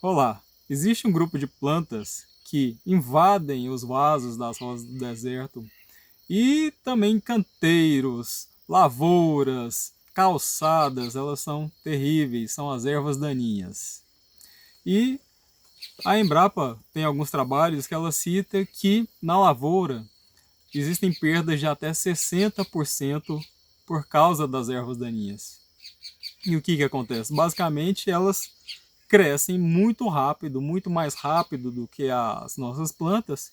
Olá, existe um grupo de plantas que invadem os vasos das rosas do deserto e também canteiros, lavouras, calçadas, elas são terríveis, são as ervas daninhas. E a Embrapa tem alguns trabalhos que ela cita que na lavoura existem perdas de até 60% por causa das ervas daninhas. E o que acontece? Basicamente, elas crescem muito rápido, muito mais rápido do que as nossas plantas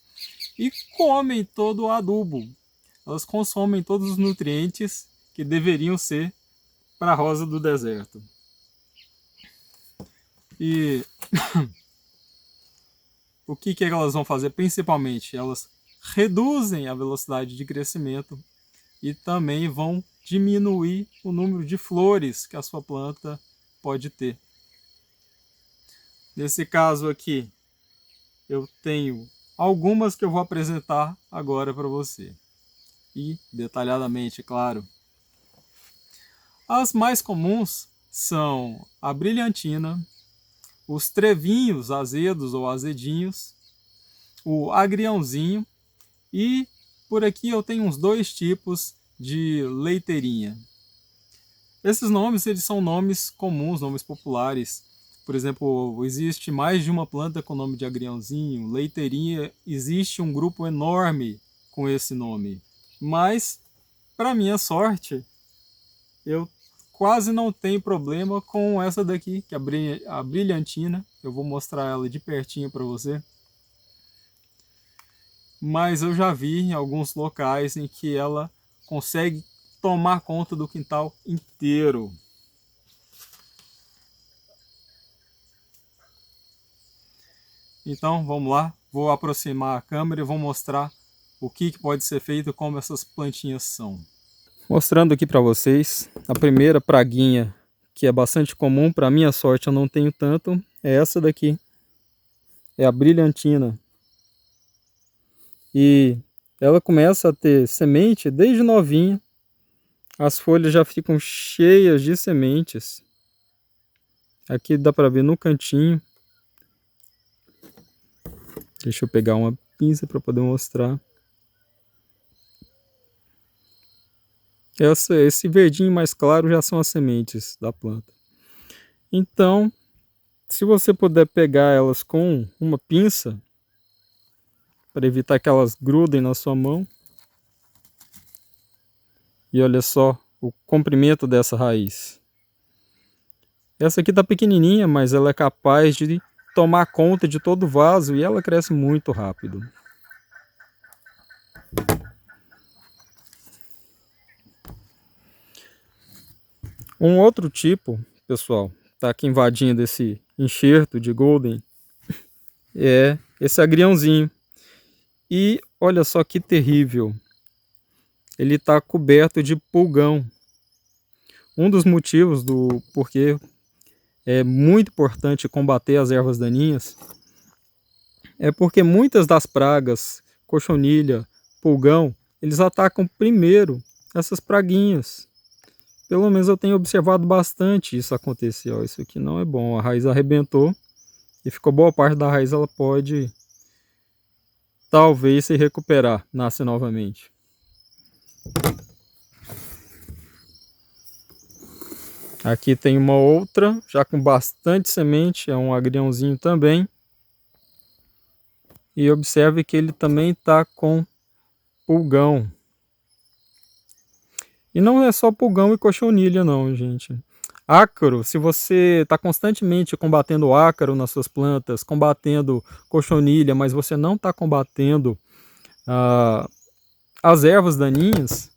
e comem todo o adubo. Elas consomem todos os nutrientes que deveriam ser para a rosa do deserto. E o que elas vão fazer? Principalmente, elas reduzem a velocidade de crescimento e também vão diminuir o número de flores que a sua planta pode ter. Nesse caso aqui, eu tenho algumas que eu vou apresentar agora para você. E detalhadamente, claro. As mais comuns são a brilhantina, os trevinhos azedos ou azedinhos, o agriãozinho e por aqui eu tenho uns dois tipos de leiteirinha. Esses nomes eles são nomes comuns, nomes populares. Por exemplo, existe mais de uma planta com o nome de agriãozinho, leiteirinha, existe um grupo enorme com esse nome. Mas, para minha sorte, eu quase não tenho problema com essa daqui, que é a brilhantina. Eu vou mostrar ela de pertinho para você. Mas eu já vi em alguns locais em que ela consegue tomar conta do quintal inteiro. Então vamos lá, vou aproximar a câmera e vou mostrar o que pode ser feito, como essas plantinhas são. Mostrando aqui para vocês a primeira praguinha que é bastante comum, para minha sorte eu não tenho tanto, é essa daqui, é a brilhantina. E ela começa a ter semente desde novinha, as folhas já ficam cheias de sementes. Aqui dá para ver no cantinho. Deixa eu pegar uma pinça para poder mostrar. Esse verdinho mais claro já são as sementes da planta. Então, se você puder pegar elas com uma pinça, para evitar que elas grudem na sua mão. E olha só o comprimento dessa raiz. Essa aqui está pequenininha, mas ela é capaz de tomar conta de todo o vaso e ela cresce muito rápido. Um outro tipo, pessoal, está aqui invadindo esse enxerto de golden, é esse agriãozinho. E olha só que terrível, ele está coberto de pulgão. Um dos motivos do porquê é muito importante combater as ervas daninhas é porque muitas das pragas, cochonilha, pulgão, eles atacam primeiro essas praguinhas. Pelo menos eu tenho observado bastante isso acontecer. Ó, isso aqui não é bom, a raiz arrebentou e ficou boa parte da raiz, ela pode talvez se recuperar, nasce novamente. Aqui tem uma outra, já com bastante semente, é um agriãozinho também. E observe que ele também está com pulgão. E não é só pulgão e cochonilha não, gente. Ácaro, se você está constantemente combatendo ácaro nas suas plantas, combatendo cochonilha, mas você não está combatendo as ervas daninhas,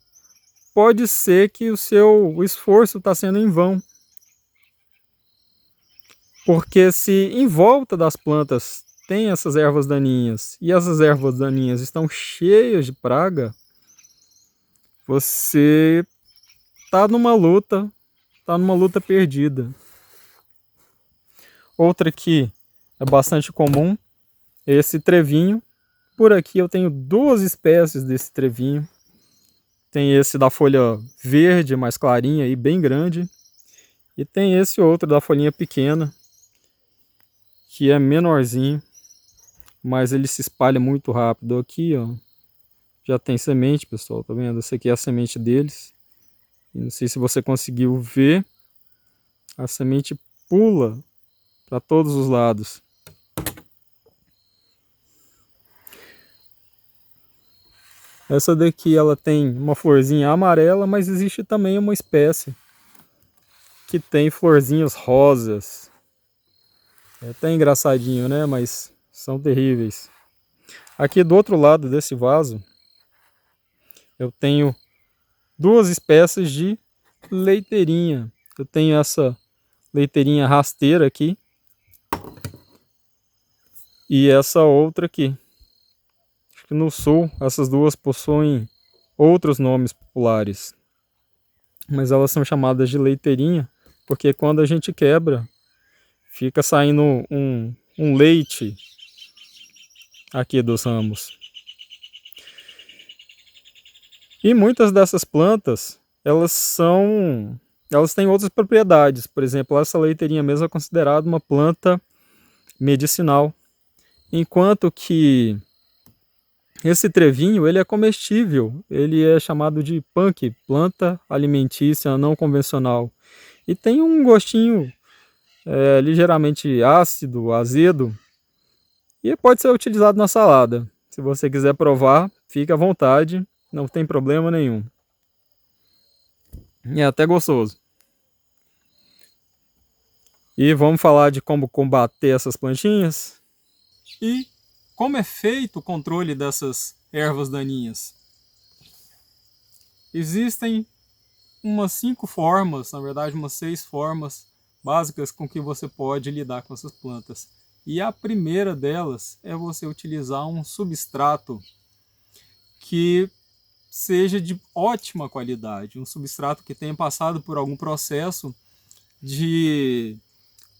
pode ser que o seu esforço está sendo em vão. Porque se em volta das plantas tem essas ervas daninhas e essas ervas daninhas estão cheias de praga, você está numa luta perdida. Outra que é bastante comum é esse trevinho. Por aqui eu tenho duas espécies desse trevinho. Tem esse da folha verde, mais clarinha e bem grande. E tem esse outro da folhinha pequena, que é menorzinho, mas ele se espalha muito rápido. Aqui, ó, já tem semente, pessoal, tá vendo? Essa aqui é a semente deles. E não sei se você conseguiu ver, a semente pula para todos os lados. Essa daqui ela tem uma florzinha amarela, mas existe também uma espécie que tem florzinhas rosas. É até engraçadinho, né? Mas são terríveis. Aqui do outro lado desse vaso, eu tenho duas espécies de leiteirinha. Eu tenho essa leiteirinha rasteira aqui e essa outra aqui. Acho que no sul essas duas possuem outros nomes populares, mas elas são chamadas de leiteirinha porque quando a gente quebra, fica saindo um leite aqui dos ramos. E muitas dessas plantas, elas têm outras propriedades. Por exemplo, essa leiteirinha mesmo é considerada uma planta medicinal, enquanto que esse trevinho ele é comestível, ele é chamado de punk, planta alimentícia não convencional, e tem um gostinho ligeiramente ácido, azedo, e pode ser utilizado na salada. Se você quiser provar, fique à vontade, não tem problema nenhum. E é até gostoso. E vamos falar de como combater essas plantinhas. E como é feito o controle dessas ervas daninhas? Existem umas 5 formas, na verdade umas 6 formas básicas com que você pode lidar com essas plantas. E a primeira delas é você utilizar um substrato que seja de ótima qualidade, um substrato que tenha passado por algum processo de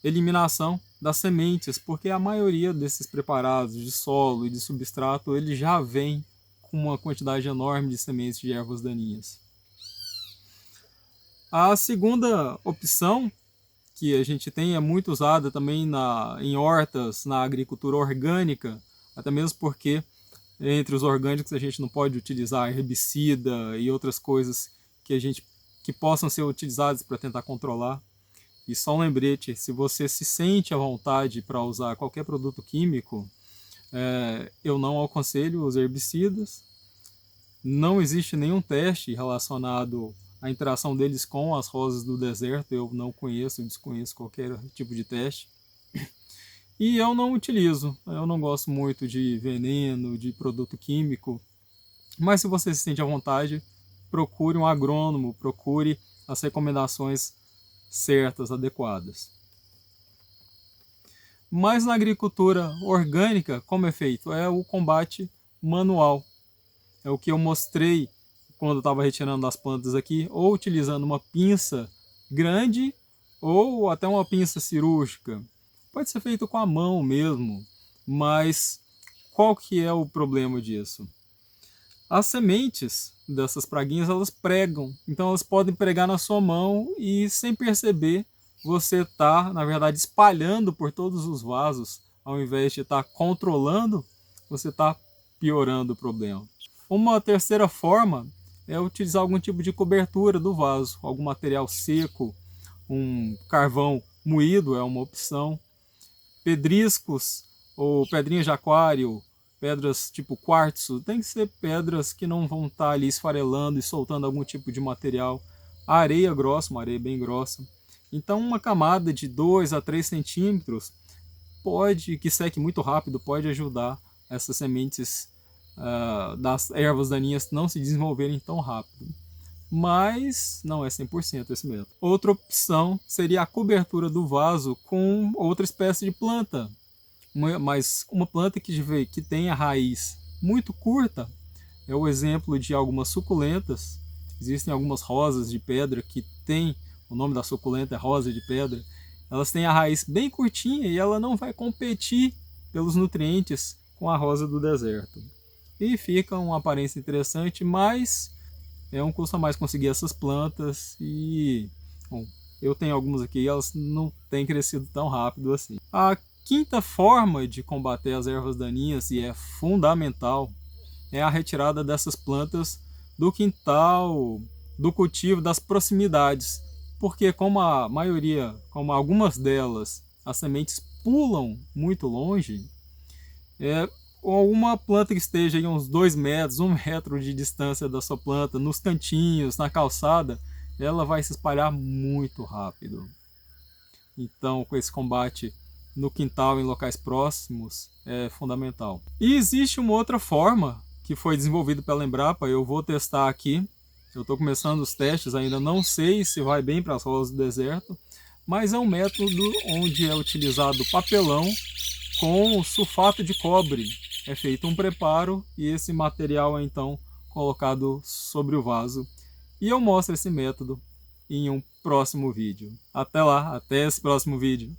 eliminação das sementes, porque a maioria desses preparados de solo e de substrato, ele já vem com uma quantidade enorme de sementes de ervas daninhas. A segunda opção que a gente tem é muito usada também em hortas, na agricultura orgânica, até mesmo porque entre os orgânicos a gente não pode utilizar herbicida e outras coisas que possam ser utilizadas para tentar controlar. E só um lembrete, se você se sente à vontade para usar qualquer produto químico, eu não aconselho os herbicidas. Não existe nenhum teste relacionado à interação deles com as rosas do deserto. Eu não conheço, desconheço qualquer tipo de teste. E eu não utilizo, eu não gosto muito de veneno, de produto químico. Mas se você se sente à vontade, procure um agrônomo, procure as recomendações certas, adequadas. Mas na agricultura orgânica, como é feito? É o combate manual. É o que eu mostrei quando eu estava retirando as plantas aqui, ou utilizando uma pinça grande, ou até uma pinça cirúrgica. Pode ser feito com a mão mesmo, mas qual que é o problema disso? As sementes dessas praguinhas, elas pregam, então elas podem pregar na sua mão e sem perceber você está, na verdade, espalhando por todos os vasos, ao invés de estar controlando, você está piorando o problema. Uma terceira forma é utilizar algum tipo de cobertura do vaso, algum material seco, um carvão moído é uma opção, pedriscos ou pedrinhas de aquário, pedras tipo quartzo, tem que ser pedras que não vão estar ali esfarelando e soltando algum tipo de material. A areia grossa, uma areia bem grossa. Então uma camada de 2 a 3 centímetros que seque muito rápido, pode ajudar essas sementes das ervas daninhas não se desenvolverem tão rápido. Mas não é 100% esse método. Outra opção seria a cobertura do vaso com outra espécie de planta. Mas uma planta que tem a raiz muito curta é o exemplo de algumas suculentas. Existem algumas rosas de pedra que tem, o nome da suculenta é rosa de pedra. Elas têm a raiz bem curtinha e ela não vai competir pelos nutrientes com a rosa do deserto. E fica uma aparência interessante, mas é um custo a mais conseguir essas plantas e, bom, eu tenho algumas aqui, elas não têm crescido tão rápido assim. A quinta forma de combater as ervas daninhas, e é fundamental, é a retirada dessas plantas do quintal, do cultivo, das proximidades. Porque como a maioria, como algumas delas, as sementes pulam muito longe, ou uma planta que esteja em uns 2 metros, 1 metro de distância da sua planta, nos cantinhos, na calçada, ela vai se espalhar muito rápido. Então, com esse combate no quintal, em locais próximos, é fundamental. E existe uma outra forma que foi desenvolvida pela Embrapa, eu vou testar aqui. Eu estou começando os testes, ainda não sei se vai bem para as rolas do deserto, mas é um método onde é utilizado papelão com sulfato de cobre. É feito um preparo e esse material é então colocado sobre o vaso. E eu mostro esse método em um próximo vídeo. Até lá, até esse próximo vídeo.